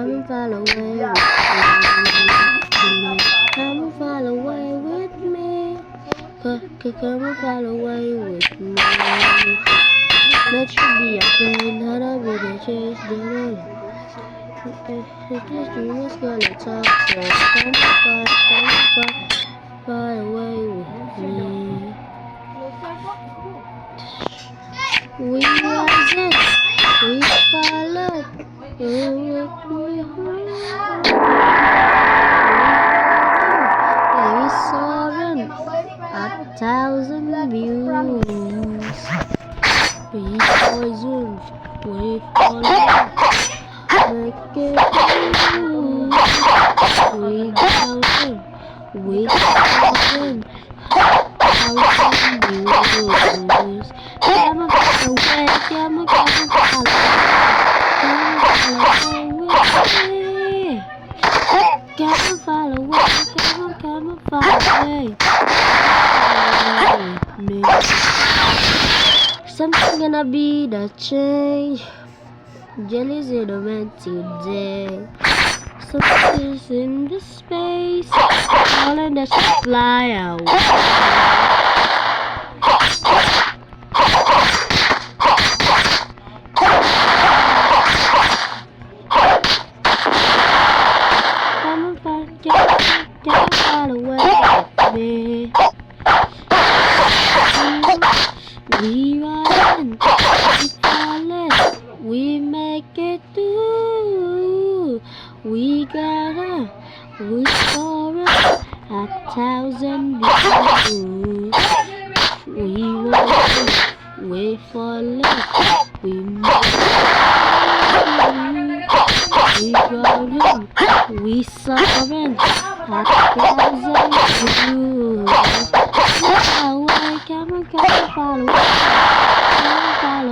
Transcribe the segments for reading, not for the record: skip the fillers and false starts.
Come and fly away with me. Come and fly away with me. Come and fly away with me. That should be a friend, how to be the chase, this dream is gonna talk, so come fly away with me. We rise up, we fall up, and we home. We soaring 1,000 views. We poison, we fall up, make it through. We down, we soaring 1,000 views. Come and fly away, come and fly away with me. Come and fly away, come and fly away with me. Something gonna be the change. Jelly's in the man today. Something's in the space. Falling that should fly away. Come and fly away with me. We run, we falling, we make it through. We gotta, we soaring 1,000 views. We walking, we falling, we make it through. We growing, we soaring 1,000 views. Away, come and follow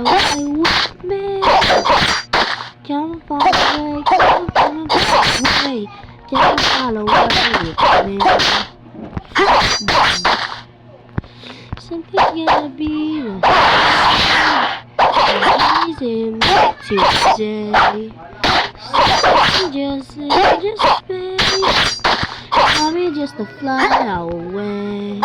away with me. Come and follow away, come and follow away with me. Something's gonna be amazing today. Just space. I'm just to fly away.